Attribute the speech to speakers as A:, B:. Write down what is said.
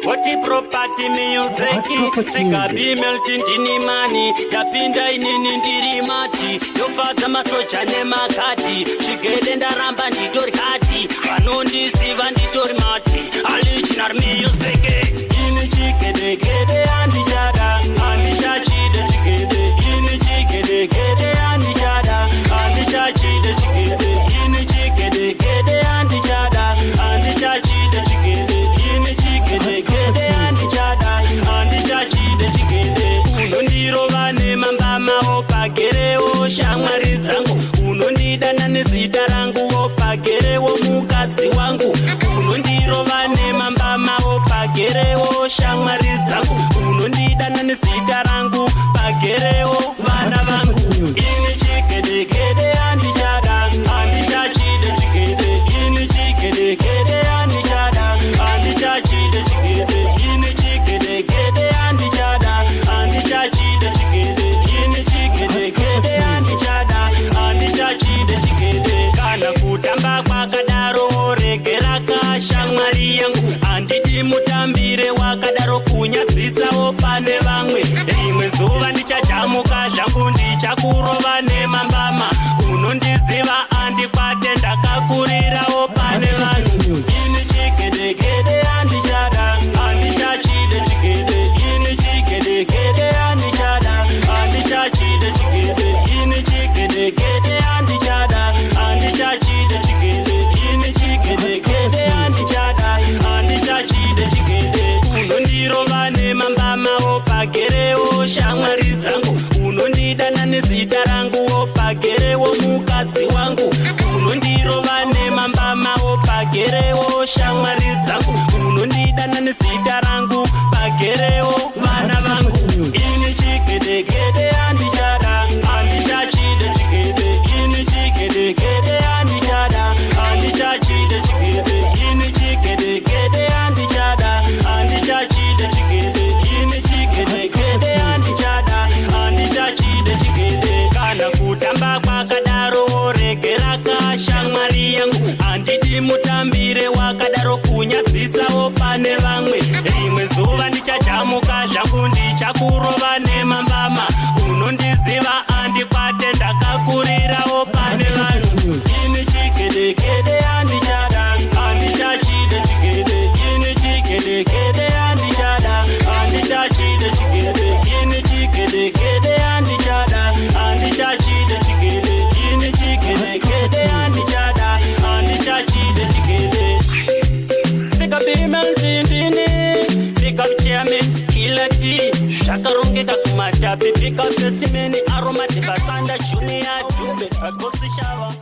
A: Oti property music, seka bimel tindini mani, yapinda inini ndiri mati, yofadza masocha nemakati, chigede ndaramba nditori kati, vanondisiva nditori mati, original music. Ini chigede gede andichada, andichachide chigede, ini chigede gede andichada, andichachide chigede, ini chigede gede andichada, andichachide chigede, ini chigede gede andichada, andichachide chigede. Unondirova nemambama opagerewo shamwari dzangu, unondidana nezita rangu opagerewo mukadzi wangu, unondirova nemambama opagerewo shamwari dzangu, unondidana nezita rangu pagerewo vana vangu. Ini chigede gede andichada, andichachide chigede, ini chigede gede andichada, andichachide chigede, ini chigede gede andichada, andichachide chigede, ini chigede gede andichada, andichachide chigede. Kana kutamba kwakadaro regera kashamwari yangu, andidi mutambire wakadaro kunyadzisawo pane vamwe. Rimwe zuva ndichajamuka zvangu ndichakurova nemambama, unondiziva andikwate ndakakurirawo pane vanhu. Ini chigede gede andichada, andichachide chigede, ini chigede gede andichada, andichachide chigede, ini chigede gede andichada, andichachide chigede, ini chigede gede andichada, andichachide chigede. Unondirova nemambama opagerewo shamwari dzangu, unondidana nezita rangu opagerewo mukadzi wangu, unondirova nemambama opagerewo shamwari dzangu, unondidana nezita rangu pagerewo vana vangu. Ini chigede gede andichada, andichachide chigede, ini chigede gede andichada, andichachide chigede, ini chigede gede andichada, andichachide chigede, ini chigede gede andichada, andichachide chigede. Kana kutamba kwakadaro regera kashamwari yangu, andidi mutambire wakadaro kunyadzisawo pane vamwe. Rimwe zuva ndichajamuka zvangu ndichakurova nemambama, unondiziva andikwate ndakakurirawo pane vanhu. Ini chigede gede andichada, andichachide chigede, ini chigede gede andichada, andichachide chigede, ini chigede gede andichada, andichachide chigede, ini chigede gede andichada, andichachide chigede. Sika bimel tindini, pick up chairman, killer T, shakarongeka kumatapi, pick up testimony, aroma de basanda, junior, jube, agosi shower.